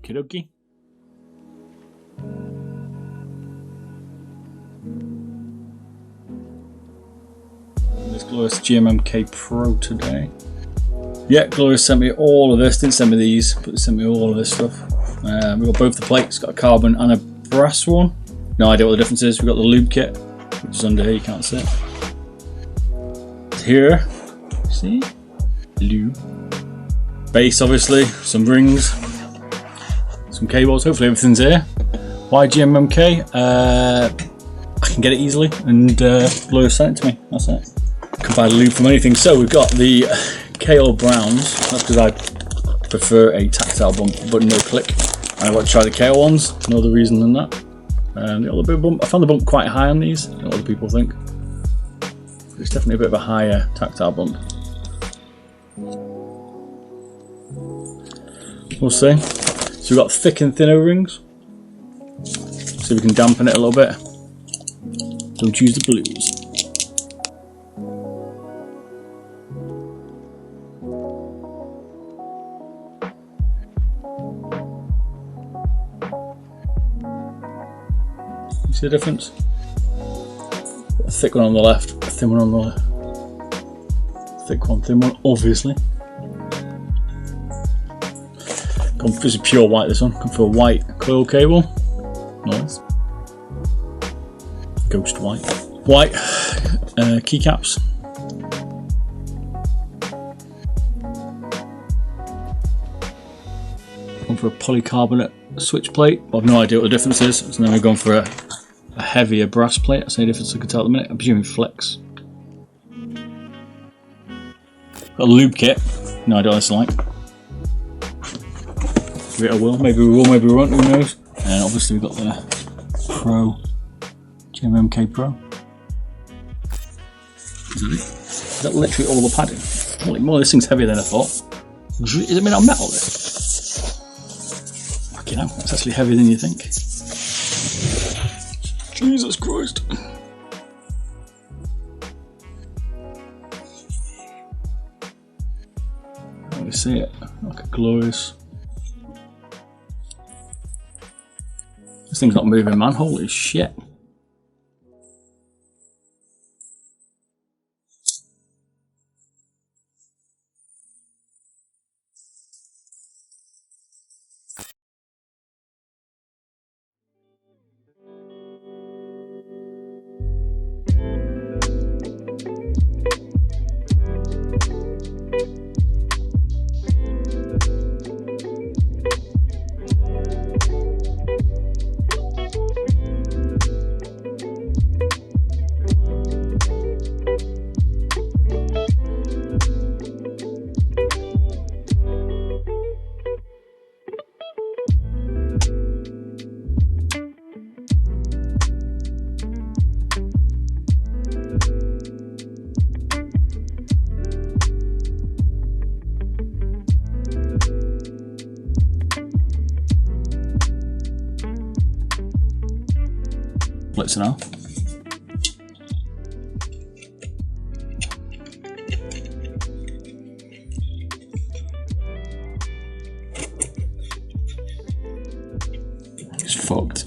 Okie dokie. This glorious GMMK Pro today. Yeah, Glorious sent me all of this. Didn't send me these, but they sent me all of this stuff. We've got both the plates, got a carbon and a brass one. No idea what the difference is. We've got the lube kit, which is under here, you can't see it. Here, see? Lube. Base, obviously, some rings, some cables, hopefully everything's here. Why GMMK? I can get it easily, and Glorious sent it to me, that's it. Can buy lube from anything. So we've got the KO Browns, that's because I prefer a tactile bump but no click. I want to try the KO ones, no other reason than that. The other bit of bump, I found the bump quite high on these, I don't know what other people think. It's definitely a bit of a higher tactile bump. We'll see. So we've got thick and thin O-rings. So we can dampen it a little bit. Don't choose the blues. See the difference? A thick one on the left, a thin one on the left. Thick one, thin one, obviously. This is pure white, this one. Come for a white coil cable. Nice. Ghost white. White keycaps. Going for a polycarbonate switch plate. I've no idea what the difference is. So then we've gone for a heavier brass plate. That's the only difference I can tell at the minute. I'm presuming flex. Got a lube kit. No idea what it's like. Maybe I will, maybe we will, maybe we won't, who knows. And obviously we've got the Pro, GMMK Pro. Is that it? Is that literally all the padding? Holy moly, this thing's heavier than I thought. Is it made out of metal, this? Fucking hell, it's actually heavier than you think. Jesus Christ. Let me see it. Look at Glorious. This thing's not moving, man. Holy shit. Let's know. It's fucked.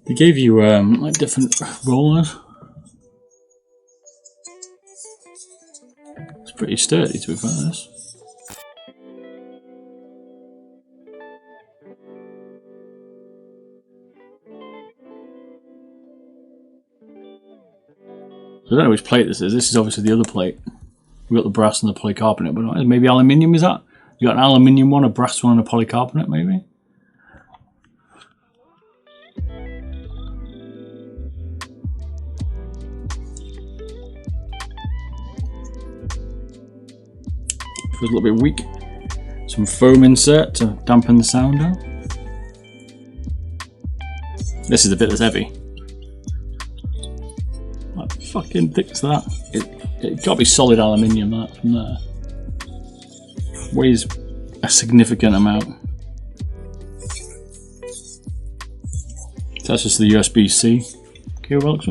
They gave you like different rollers. It's pretty sturdy, to be fair. This. I don't know which plate this is. This is obviously the other plate. We've got the brass and the polycarbonate, but maybe aluminium, is that? You got an aluminium one, a brass one, and a polycarbonate, maybe? Feels a little bit weak. Some foam insert to dampen the sound down. This is the bit that's heavy. What fucking thick's that? It got to be solid aluminium, that, from there. Weighs a significant amount. So that's just the USB-C cable box.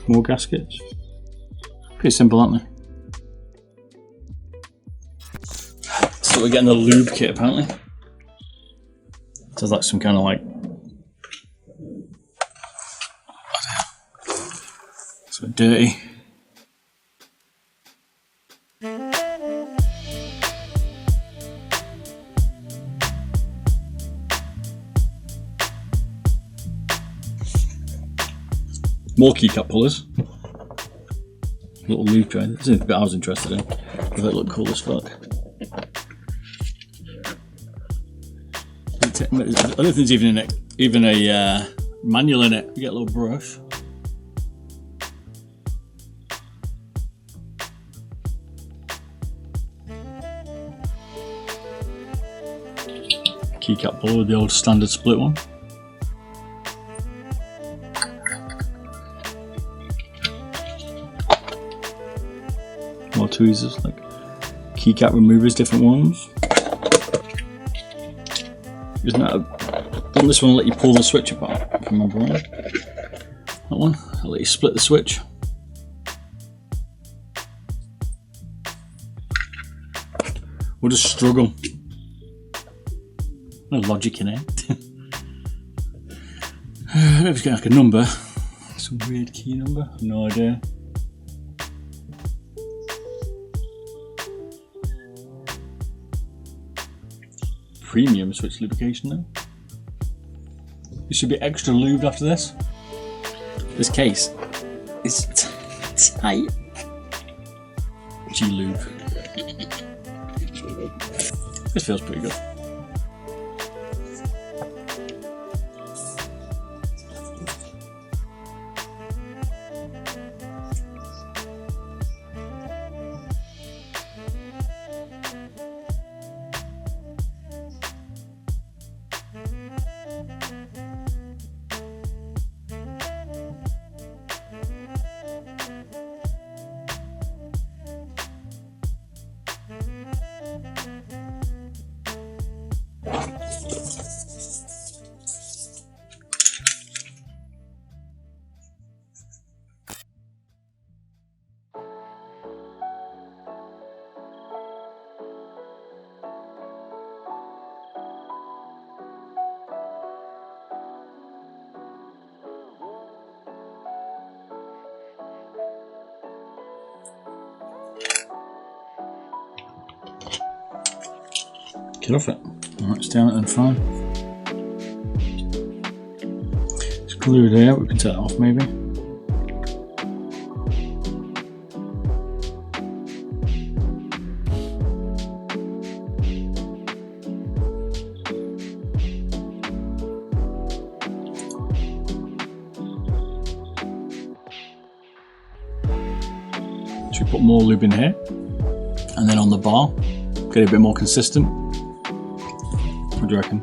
More gaskets. Pretty simple, aren't they? So we're getting the lube kit apparently. So that's some kind of like, so dirty. More keycap pullers. Little lube tray. This is the bit I was interested in. They look cool as fuck. I don't think there's even a manual in it. You get a little brush. Keycap puller, the old standard split one. More tweezers, like keycap removers, different ones. Isn't that doesn't this one let you pull the switch apart, if I remember right? That one, I'll let you split the switch. We'll just struggle. No logic in it. I don't know if it's got like a number. Some weird key number, no idea. Premium switch lubrication now. It should be extra lubed after this. This case is tight. G-lube. This feels pretty good. Get off it. Alright, it's down it and fine. It's glued there, we can take that off maybe. Should we put more lube in here? And then on the bar, get it a bit more consistent. What do you reckon?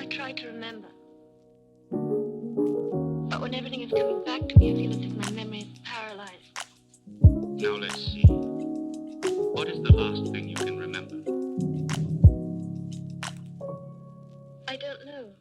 Try to remember. But when everything is coming back to me, I feel as if my memory is paralyzed. Now let's see. What is the last thing you can remember? I don't know.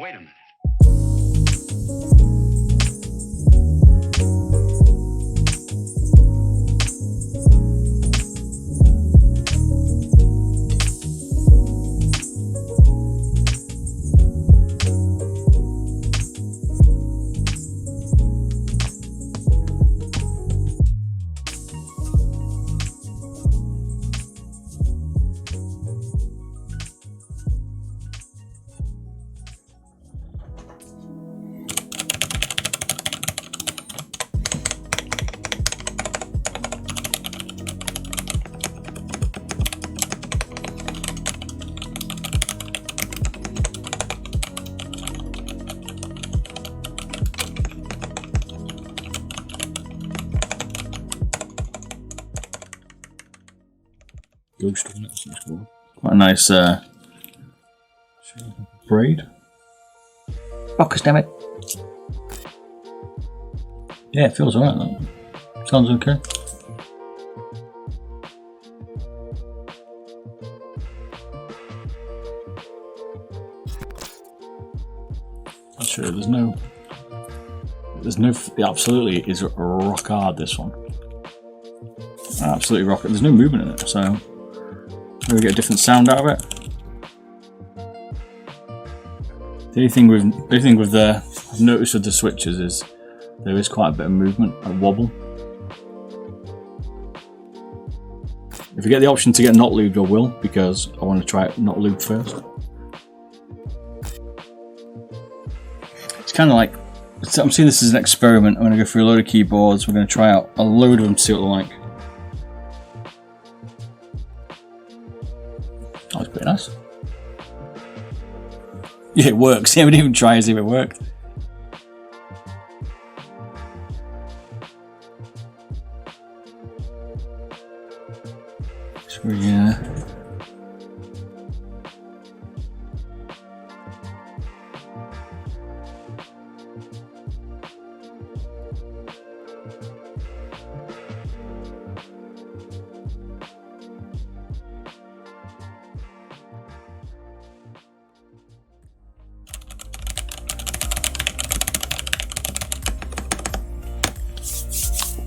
Wait a minute. Ghost on it, so it's cool. Quite a nice braid. Focus, damn it. Yeah, it feels alright. That sounds okay. Actually, it absolutely is rock hard, this one. Absolutely rock it. There's no movement in it, so we get a different sound out of it. The only thing with the I've noticed with the switches is there is quite a bit of movement, a wobble. If you get the option to get not lubed, I will, because I want to try it not lubed first. It's kind of like, I'm seeing this as an experiment. I'm going to go through a load of keyboards. We're going to try out a load of them to see what they're like. That was pretty nice. Yeah, it works. Yeah, we didn't even try to see if it worked. So yeah.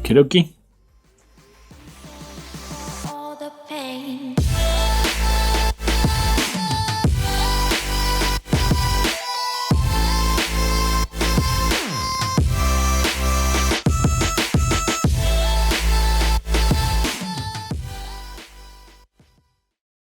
Okie dokie.